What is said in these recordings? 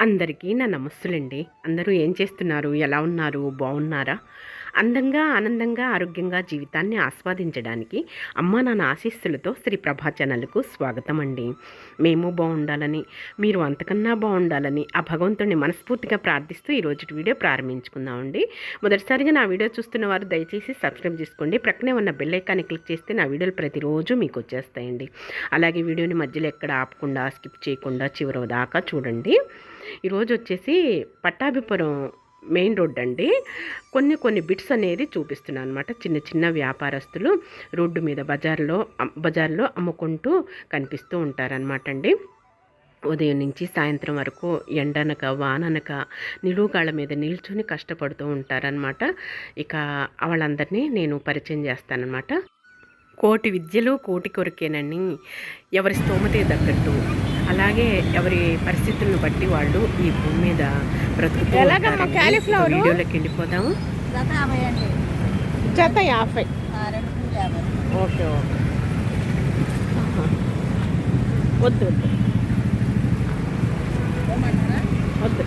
అందరికీ నా నమస్సులండి. అందరూ ఏం చేస్తున్నారు? ఎలా ఉన్నారు? బాగున్నారా? అందంగా, ఆనందంగా, ఆరోగ్యంగా జీవితాన్ని ఆస్వాదించడానికి అమ్మా నాన్న ఆశీస్సులతో శ్రీ ప్రభా ఛానల్‌కు స్వాగతం అండి. మేము బాగుండాలని, మీరు అంతకన్నా బాగుండాలని ఆ భగవంతుడిని మనస్ఫూర్తిగా ప్రార్థిస్తూ ఈరోజుటి వీడియో ప్రారంభించుకుందామండి. మొదటిసారిగా నా వీడియో చూస్తున్న వారు దయచేసి సబ్స్క్రైబ్ చేసుకోండి. ప్రక్కనే ఉన్న బెల్ ఐకాన్ని క్లిక్ చేస్తే నా వీడియోలు ప్రతిరోజు మీకు వచ్చేస్తాయండి. అలాగే వీడియోని మధ్యలో ఎక్కడ ఆపకుండా, స్కిప్ చేయకుండా చివరి దాకా చూడండి. ఈరోజు వచ్చేసి పట్టాభిపురం మెయిన్ రోడ్ అండి. కొన్ని బిట్స్ అనేది చూపిస్తున్నాను అనమాట. చిన్న చిన్న వ్యాపారస్తులు రోడ్డు మీద బజార్లో అమ్ముకుంటూ కనిపిస్తూ ఉంటారనమాట అండి. ఉదయం నుంచి సాయంత్రం వరకు ఎండనక వాననక నిలువుగాళ్ళ మీద నిల్చొని కష్టపడుతూ ఉంటారనమాట. ఇక వాళ్ళందరినీ నేను పరిచయం చేస్తానన్నమాట. కోటి విద్యలు కోటి కొరకేనని, ఎవరి స్తోమతే తగ్గట్టు, అలాగే ఎవరి పరిస్థితులను బట్టి వాళ్ళు ఈ భూమి మీద బ్రతుకుతూ ఉంటారు. వీడియోలోకి వెళ్ళిపోదాము. జత 50. Okay okay. వద్దు వద్దు.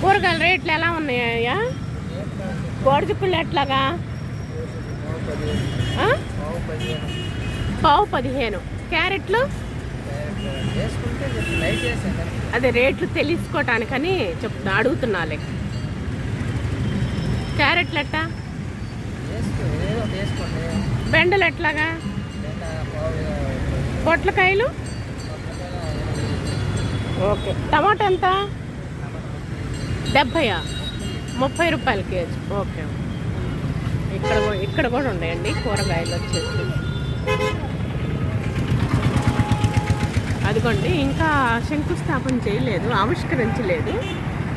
కూరగాయల రేట్లు ఎలా ఉన్నాయా? గోడచుక్కులు ఎట్లాగా? పావు 15. క్యారెట్లు అదే రేట్లు తెలుసుకోవటానికని అడుగుతున్నాలే. క్యారెట్లు ఎట్టా? బెండలు ఎట్లాగా? పొట్లకాయలు ఓకే. టమాటా ఎంత? 70. 30 రూపాయల కేజీ. ఓకే. ఇక్కడ కూడా ఉన్నాయండి కూరగాయలు వచ్చేసి. అదిగోండి, ఇంకా శంకుస్థాపన చేయలేదు, ఆవిష్కరించలేదు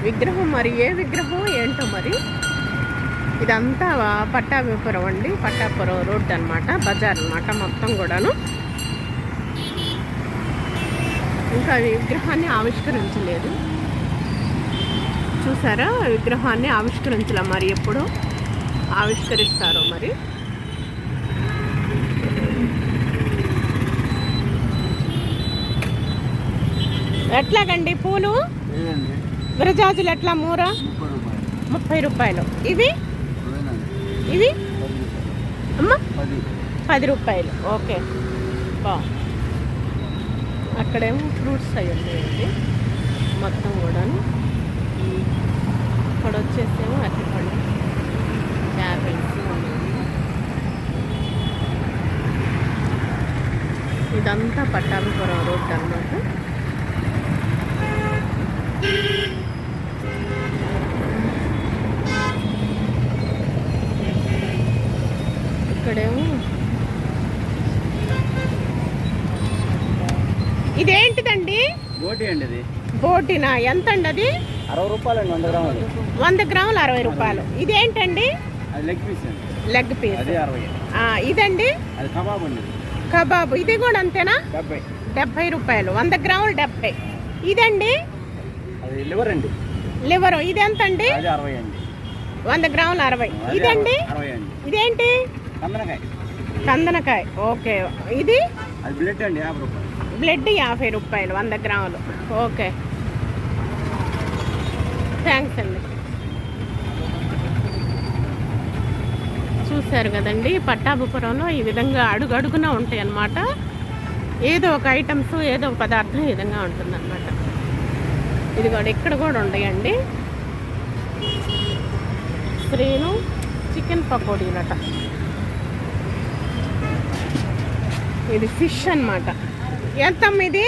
విగ్రహం. మరి ఏ విగ్రహం ఏంటో మరి. ఇదంతా పట్టాభిపురం అండి. పట్టాపురం రోడ్డు అనమాట, బజార్ అనమాట మొత్తం కూడాను. ఇంకా విగ్రహాన్ని ఆవిష్కరించలేదు. చూసారా, విగ్రహాన్ని ఆవిష్కరించలే. మరి ఎప్పుడు ఆవిష్కరిస్తారో మరి. ఎట్లాగండి పూలు? విరజాజులు ఎట్లా? మూర 30 రూపాయలు. ఇవి అమ్మా 10 రూపాయలు. ఓకే. అక్కడేమో ఫ్రూట్స్ అవి ఉన్నాయండి మొత్తం కూడాను. ఇక్కడ వచ్చేసేమో అరటిపళ్ళు, యాపిల్స్ ఉన్నాయి. ఇదంతా పట్టాభిపురం రోడ్ అన్నమాట. ఇక్కడేమో ఇదేంటిదండి? బోటి అండి. ఇది బోటినా? ఎంత అండి అది? 60 రూపాయలండి. 100 గ్రాములు. 100 గ్రాములు 60 రూపాయలు. ఇదేంటండి? అది లెగ్ పీస్ అండి. Leg piece. అది 60. ఇదండి? అది కబాబ్ అండి. కబాబ్. ఇది కూడా అంతేనా? 70 రూపాయలు. 100 గ్రాములు 70. ఇదండి? అది లివర్ అండి. లివర్. ఇది ఎంత అండి? అది 60 అండి. 100 గ్రాములు 60. ఇదండి? 60 అండి. ఇదేంటి? కందనకాయ. కందనకాయ. ఓకే. ఇది? అది బ్లడ్ అండి, 50 రూపాయలు. బ్లడ్ 50 రూపాయలు 100 గ్రాములు. ఓకే, థ్యాంక్స్ అండి. చూశారు కదండి, పట్టాభిపురంలో ఈ విధంగా అడుగడుగునా ఉంటాయి అన్నమాట. ఏదో ఒక ఐటమ్స్, ఏదో ఒక పదార్థం ఈ విధంగా ఉంటుందన్నమాట. ఇది కూడా ఇక్కడ కూడా ఉన్నాయండి. శ్రీను చికెన్ పకోడీలట. ఇది ఫిష్ అన్నమాట. ఎంతమ్మ ఇది?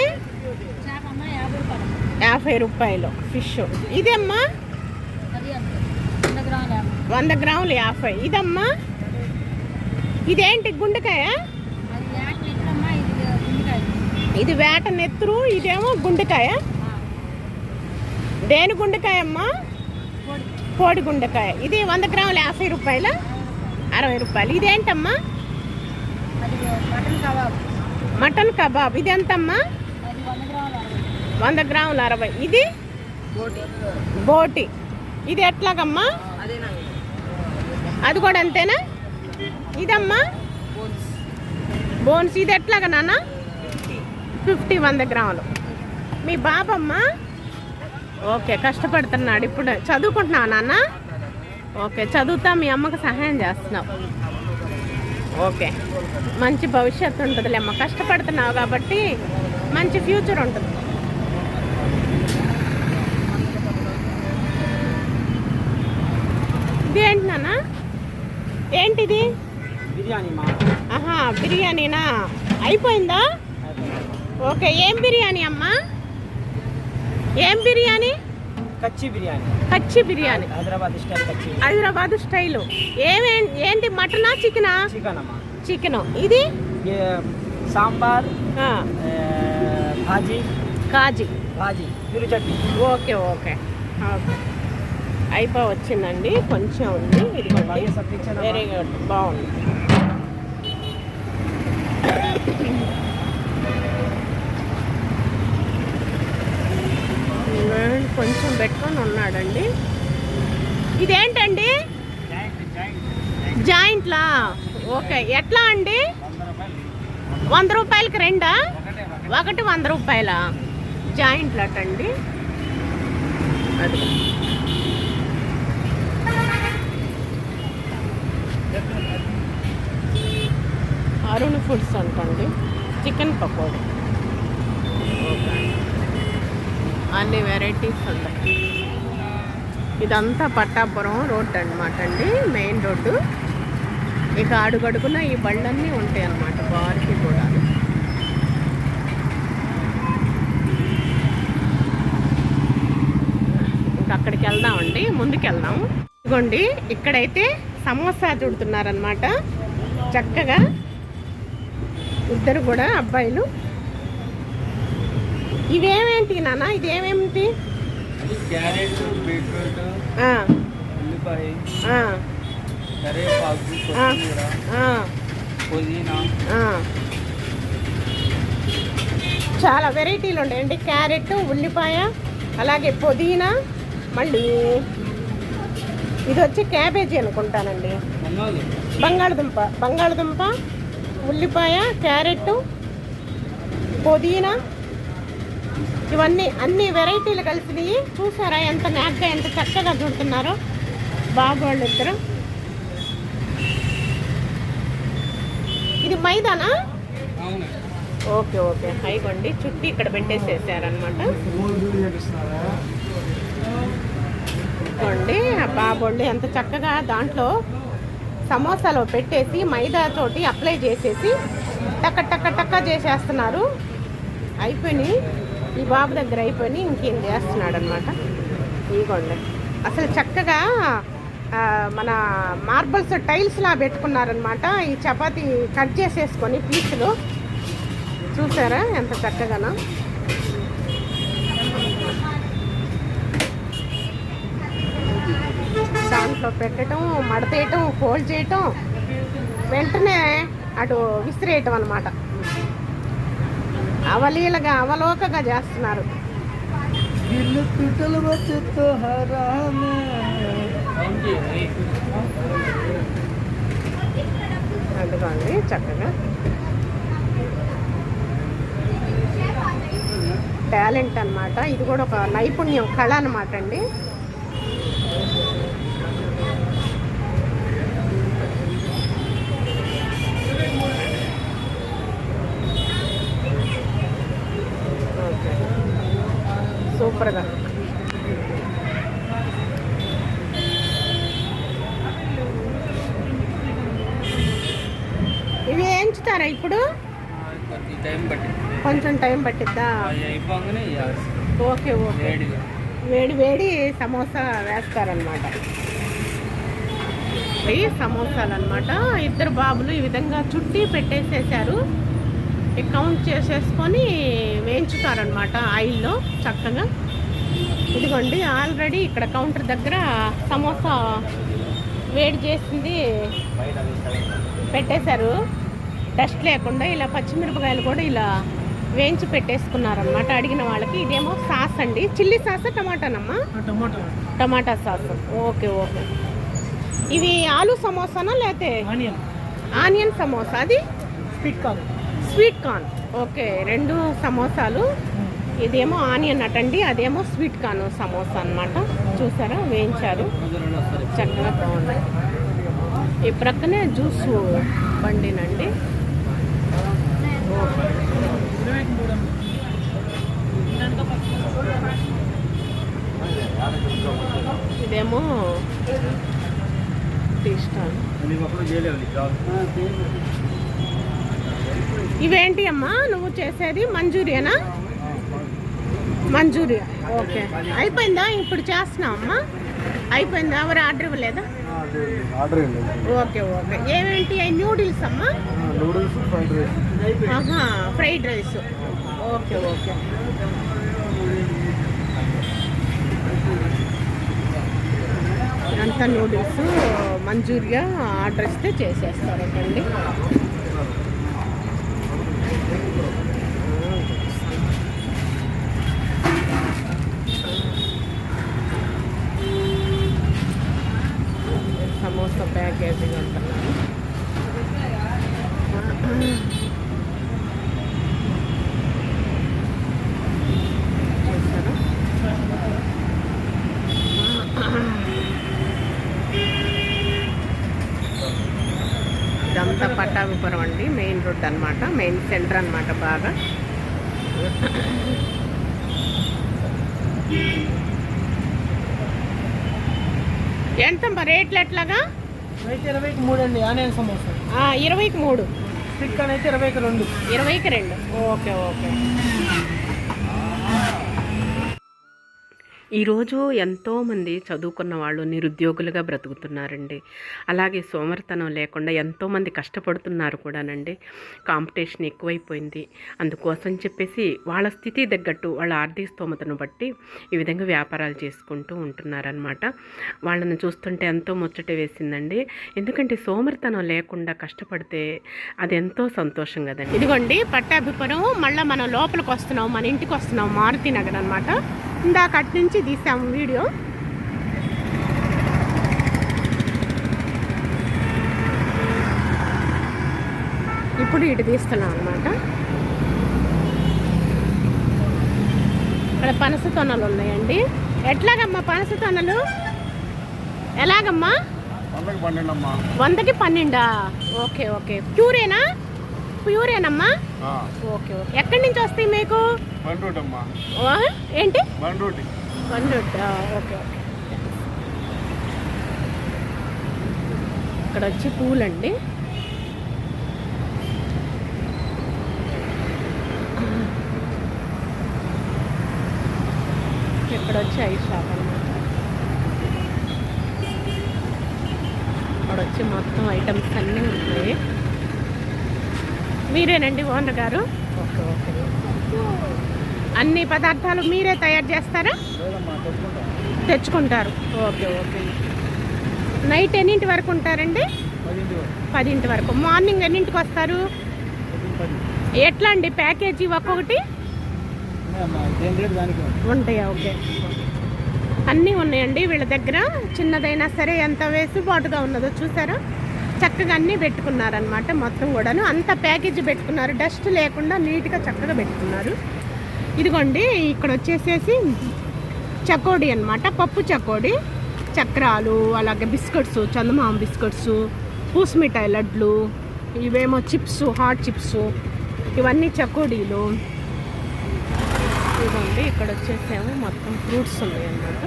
50 రూపాయలు ఫిష్. ఇదమ్మా 100 గ్రాములు 50. ఇదమ్మా ఇదేంటి? గుండెకాయ. ఇది వేట నెత్తురు, ఇదేమో గుండెకాయ. దేని గుండెకాయ అమ్మా? కోడి గుండెకాయ. ఇది 100 గ్రాములు 50 రూపాయలు, 60 రూపాయలు. ఇదేంటమ్మా? Mutton kebab. ఇది ఎంతమ్మా? 100 గ్రాములు 60. ఇది బోటి. ఇది ఎట్లాగమ్మా? అది కూడా అంతేనా? ఇదమ్మా బోన్స్, ఇది ఎట్లాగా నాన్న? 50 100 గ్రాములు. మీ బాబమ్మ ఓకే కష్టపడుతున్నాడు ఇప్పుడు. చదువుకుంటున్నావు నాన్న? ఓకే చదువుతా మీ అమ్మకు సహాయం చేస్తున్నావు. ఓకే మంచి భవిష్యత్తు ఉంటుందిలే అమ్మ, కష్టపడుతున్నావు కాబట్టి మంచి ఫ్యూచర్ ఉంటుంది. ఇది ఏంటి నాన్న? ఏంటిది? బిర్యానీ మా. ఆహా బిర్యానీనా? అయిపోయిందా? ఓకే ఏం బిర్యానీ అమ్మా? ఏం బిర్యానీ? కచ్చి బిర్యానీ. కచ్చి బిర్యానీ, హైదరాబాద్ స్టైల్ కచ్చి. హైదరాబాద్ స్టైలు. ఏంటి మటనా చికెనా? చికెన్ అమ్మా. చికెను. ఇది సాంబార్, ఆ, భాజీ, కాజీ, భాజీ, పిరు చట్నీ. ఓకే ఓకే ఓకే వచ్చిందండి, కొంచెం ఉంది. ఇదిగోండి వెరీ గుడ్, బాగుంది. కొంచెం పెట్టుకొని ఉన్నాడండి. ఇదేంటండి? జాయింట్లా? ఓకే ఎట్లా అండి? 100 రూపాయలకి రెండా? ఒకటి 100 రూపాయల జాయింట్లు అటండి. అది అరుణ్ ఫుడ్స్ అంటండి, చికెన్ పకోడీ. అన్ని వెరైటీస్ ఉంటాయి. ఇదంతా పట్టాపురం రోడ్ అన్నమాట అండి, మెయిన్ రోడ్డు. ఇక అడుగడుగున ఈ బళ్ళన్నీ ఉంటాయి అన్నమాట, బార్కి కూడా. ఇంకా అక్కడికి వెళ్దామండి, ముందుకు వెళ్దాం. ఇదిగోండి ఇక్కడైతే సమోసా చుడుతున్నారనమాట చక్కగా, ఇద్దరు కూడా అబ్బాయిలు. ఇవేమేంటి నాన్న? ఇదేమేమిటి? క్యారెట్, బీట్రూట్, ఉల్లిపాయ, కరివేపాకు, కొత్తిమీర, పుదీనా, చాలా వెరైటీలు ఉంటాయండి. క్యారెట్, ఉల్లిపాయ, అలాగే పుదీనా, మళ్ళీ ఇది వచ్చి క్యాబేజీ అనుకుంటానండి, బంగాళదుంప, ఉల్లిపాయ, క్యారెట్, పుదీనా, ఇవన్నీ అన్ని వెరైటీలు కలిసినవి. చూసారా ఎంత నాగ్గా ఎంత చక్కగా చుడుతున్నారో బాబు వాళ్ళు ఇద్దరు. ఇది మైదానా? ఓకే ఓకే అయిగోండి చుట్టి ఇక్కడ పెట్టేసేసారనమాట. ఇదిగోండి ఆ బాబోళ్ళు ఎంత చక్కగా దాంట్లో సమోసాలో పెట్టేసి మైదా తోటి అప్లై చేసేసి టక్క టక్క టక్క చేసేస్తున్నారు. అయిపోయినాయి, ఈ బాబు దగ్గర అయిపోయి ఇంకేం చేస్తున్నాడు అనమాట. ఇదిగోండి అసలు చక్కగా మన మార్బల్స్ టైల్స్లా పెట్టుకున్నారనమాట. ఈ చపాతీ కట్ చేసేసుకొని పీసులు చూసారా ఎంత చక్కగానో. దాంట్లో పెట్టడం, మడతేయటం, ఫోల్డ్ చేయటం, వెంటనే అటు విసిరేయటం అనమాట. అవలీలగా అవలోకగా చేస్తున్నారు. అందుకోండి చక్కగా టాలెంట్ అన్నమాట. ఇది కూడా ఒక నైపుణ్యం, కళ అన్నమాట అండి. సూపర్గా ఇవి వేయించుతారా ఇప్పుడు? కొంచెం టైం పట్టిద్దా? ఓకే ఓకే వేడి వేడి సమోసా వేస్తారనమాట. ఇవి సమోసాలు అనమాట. ఇద్దరు బాబులు ఈ విధంగా చుట్టి పెట్టేసేసారు. కౌంట్ చేసేసుకొని వేయించుతారనమాట ఆయిల్లో చక్కగా. ఇదిగోండి ఆల్రెడీ ఇక్కడ కౌంటర్ దగ్గర సమోసా వేడి చేసింది పెట్టేశారు, డస్ట్ లేకుండా. ఇలా పచ్చిమిరపకాయలు కూడా ఇలా వేయించి పెట్టేసుకున్నారనమాట అడిగిన వాళ్ళకి. ఇదేమో సాస్ అండి, చిల్లీ సాస్, టమాటానమ్మా? Tomato sauce. ఓకే ఓకే ఇవి ఆలు సమోసానా లేకపోతే ఆనియన్ ఆనియన్ సమోసా, అది sweet corn. Sweet corn. Okay, 2 సమోసాలు. ఇదేమో ఆనియన్ అటండి, అదేమో స్వీట్ కార్న్ సమోసా అన్నమాట. చూసారా, వేయించారు, చక్కగా బాగుంది. ఈ ప్రక్కనే జ్యూస్ బండినండి. ఇదేమో టీ స్టాల్. ఇవేంటి అమ్మా నువ్వు చేసేది? మంచూరియానా? మంచూరియా. ఓకే, అయిపోయిందా? ఇప్పుడు చేస్తున్నావు అమ్మా? అయిపోయిందా? ఎవరు ఆర్డర్ ఇవ్వలేదా? Okay okay. ఏమేంటి న్యూడిల్స్ అమ్మా? Fried rice. Okay okay. అంతా నూడిల్స్ మంచూరియా ఆర్డర్ ఇస్తే చేసేస్తారండి. సమోసా ప్యాకేజీ ఉంటున్నాను. ఇదంతా పట్టాభిపురం అండి, మెయిన్ రోడ్ అనమాట, మెయిన్ సెంటర్ అనమాట బాగా. ఎంతమ్మా రేట్లు ఎట్లాగా? 23 అండి ఆనియన్ సమోసా. 20కి 3. స్వీట్ కార్న్ అయితే 20కి 2. 20కి 2. Okay okay. ఈరోజు ఎంతోమంది చదువుకున్న వాళ్ళు నిరుద్యోగులుగా బ్రతుకుతున్నారండి. అలాగే సోమరితనం లేకుండా ఎంతోమంది కష్టపడుతున్నారు కూడానండి. కాంపిటీషన్ ఎక్కువైపోయింది. అందుకోసం చెప్పేసి వాళ్ళ స్థితి తగ్గట్టు వాళ్ళ ఆర్థిక స్తోమతను బట్టి ఈ విధంగా వ్యాపారాలు చేసుకుంటూ ఉంటున్నారనమాట. వాళ్ళని చూస్తుంటే ఎంతో ముచ్చట వేసిందండి. ఎందుకంటే సోమరితనం లేకుండా కష్టపడితే అది ఎంతో సంతోషం కదండి. ఇదిగోండి పట్టాభిపురం. మళ్ళీ మనం లోపలికి వస్తున్నాం, మన ఇంటికి వస్తున్నాం, మారుతి నగర్ అనమాట. ఇందాక అటు నుంచి తీసాము వీడియో. ఇప్పుడు ఇటు తీస్తున్నాం అనమాట. ఇక్కడ పనస తొనలు ఉన్నాయండి. ఎట్లాగమ్మా పనస తొనలు? ఎలాగమ్మా? 100కి 12. Okay okay. ప్యూరేనా? ప్యూరేనమ్మా? Okay okay. ఎక్కడి నుంచి వస్తాయి మీకు? ఏంటి? బండ్రోడ్. Okay okay. ఇక్కడ వచ్చి పూలండి. ఇక్కడ వచ్చి ఐస్ షాప్ అనమాట. ఇక్కడ వచ్చి మొత్తం ఐటమ్స్ అన్నీ ఉంటాయి. మీరేనండి ఓనర్ గారు? Okay okay. అన్ని పదార్థాలు మీరే తయారు చేస్తారా? తెచ్చుకుంటారు. Okay okay. నైట్ ఎన్నింటి వరకు ఉంటారండి? 10 వరకు. మార్నింగ్ ఎన్నింటికి వస్తారు? ఎట్లా అండి ప్యాకేజీ ఒక్కొక్కటి ఉంటాయా? ఓకే. అన్నీ ఉన్నాయండి వీళ్ళ దగ్గర. చిన్నదైనా సరే ఎంత వెసులుబాటుగా ఉన్నదో చూసారా, చక్కగా అన్నీ పెట్టుకున్నారనమాట. మొత్తం కూడాను అంత ప్యాకేజీ పెట్టుకున్నారు, డస్ట్ లేకుండా నీట్గా చక్కగా పెట్టుకున్నారు. ఇదిగోండి ఇక్కడ వచ్చేసేసి చకోడీ అనమాట, పప్పు చకోడీ, చక్రాలు, అలాగే బిస్కెట్స్, చందమామ బిస్కెట్స్, పూసమిఠాయి లడ్లు, ఇవేమో చిప్స్, హాట్ చిప్స్, ఇవన్నీ చకోడీలు. ఇదిగోండి ఇక్కడ వచ్చేసేమో మొత్తం ఫ్రూట్స్ ఉన్నాయి అన్నమాట.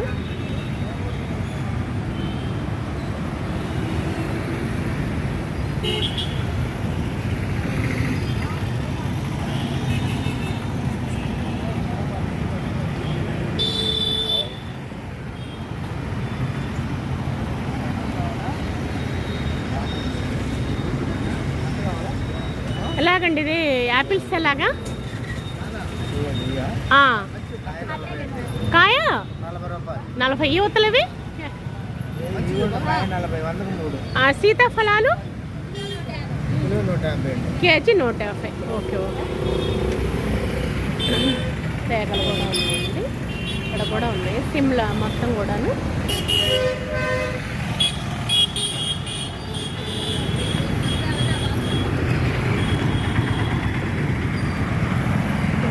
ఎలాగండి ఇది యాపిల్స్ ఎలాగా? కాయ 40. యువతలవి సీతాఫలాలు కేజీ 150. Okay okay. తేగలు కూడా ఉన్నాయండి, ఇక్కడ కూడా ఉన్నాయి. సిమ్లా మొత్తం కూడాను.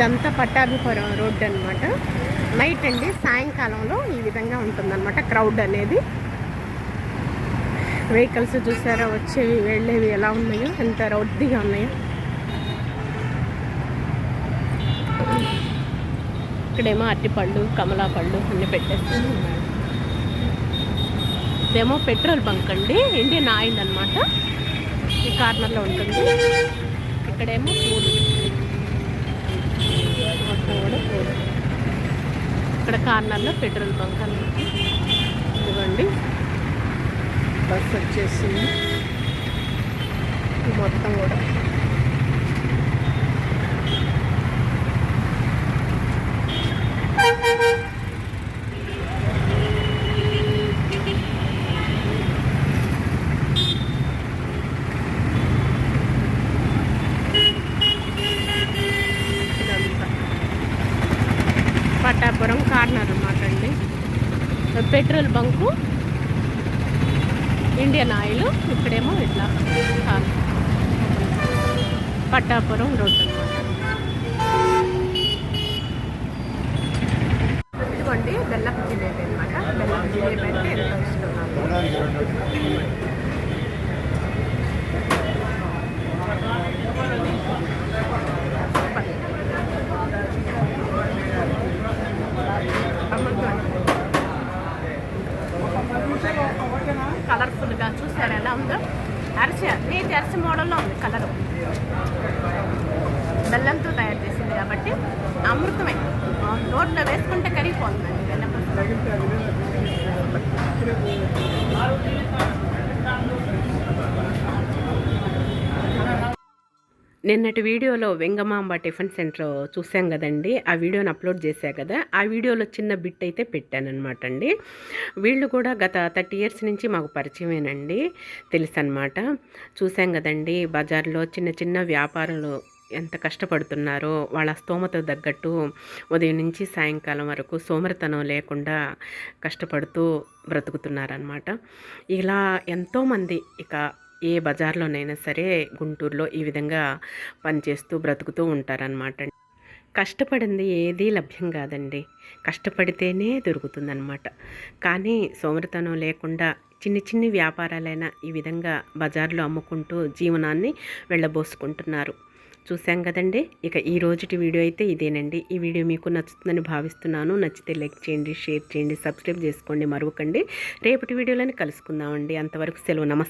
ఇదంతా పట్టాభిపురం రోడ్డు అనమాట. నైట్ అండి, సాయంకాలంలో ఈ విధంగా ఉంటుందన్నమాట క్రౌడ్ అనేది. వెహికల్స్ చూసారా, వచ్చేవి వెళ్ళేవి ఎలా ఉన్నాయో, ఎంత రద్దీగా ఉన్నాయో. ఇక్కడేమో అరటిపళ్ళు, కమలా పళ్ళు అన్నీ పెట్టేస్తాను. ఇదేమో పెట్రోల్ బంక్ అండి, ఇండియన్ ఆయిల్ అనమాట. ఈ కార్నర్లో ఉంటుంది. ఇక్కడేమో పూలు, మొత్తం కూడా పూలు. ఇక్కడ కార్నర్లో పెట్రోల్ బంక్ అనమాట. ఇదిగోండి బస్ వచ్చేసింది. మొత్తం కూడా పట్టాపురం కార్నర్ అన్నమాట అండి. Petrol bunk, Indian oil. ఇక్కడేమో ఇట్లా పట్టాపురం రోడ్డు అనమాట. ఇదిగోండి బెల్లపు జిలేబీ అనమాట. బెల్లపు జిలేబీ అంటే ఎంతో ఇష్టం కలర్ఫుల్గా. చూసారు ఎలా ఉందో? నీటి అరిసె మోడల్లో ఉంది కలరు. బెల్లంతో తయారు చేసింది కాబట్టి అమృతమే. నోట్లో వేసుకుంటే కరిగిపోతుందండి బెల్లం. నిన్నటి వీడియోలో వెంగమాంబ టిఫిన్ సెంటర్ చూసాం కదండి. ఆ వీడియోని అప్లోడ్ చేశా కదా. ఆ వీడియోలో చిన్న బిట్ అయితే పెట్టానమాట అండి. వీళ్ళు కూడా గత 30 years నుంచి మాకు పరిచయమేనండి, తెలుసు అనమాట. చూసాం కదండి, బజార్లో చిన్న చిన్న వ్యాపారులు ఎంత కష్టపడుతున్నారో. వాళ్ళ స్తోమత తగ్గట్టు ఉదయం నుంచి సాయంకాలం వరకు సోమరితనం లేకుండా కష్టపడుతూ బ్రతుకుతున్నారనమాట. ఇలా ఎంతోమంది ఇక ఏ బజార్లోనైనా సరే గుంటూరులో ఈ విధంగా పనిచేస్తూ బ్రతుకుతూ ఉంటారనమాట. కష్టపడింది ఏదీ లభ్యం కాదండి, కష్టపడితేనే దొరుకుతుందనమాట. కానీ సోమరితనం లేకుండా చిన్ని చిన్ని వ్యాపారాలైనా ఈ విధంగా బజార్లో అమ్ముకుంటూ జీవనాన్ని వెళ్ళబోసుకుంటున్నారు. చూసాం కదండి. ఇక ఈ రోజుటి వీడియో అయితే ఇదేనండి. ఈ వీడియో మీకు నచ్చుతుందని భావిస్తున్నాను. నచ్చితే లైక్ చేయండి, షేర్ చేయండి, సబ్స్క్రైబ్ చేసుకోండి, మరొకండి. రేపటి వీడియోలని కలుసుకుందామండి. అంతవరకు సెలవు. నమస్తే.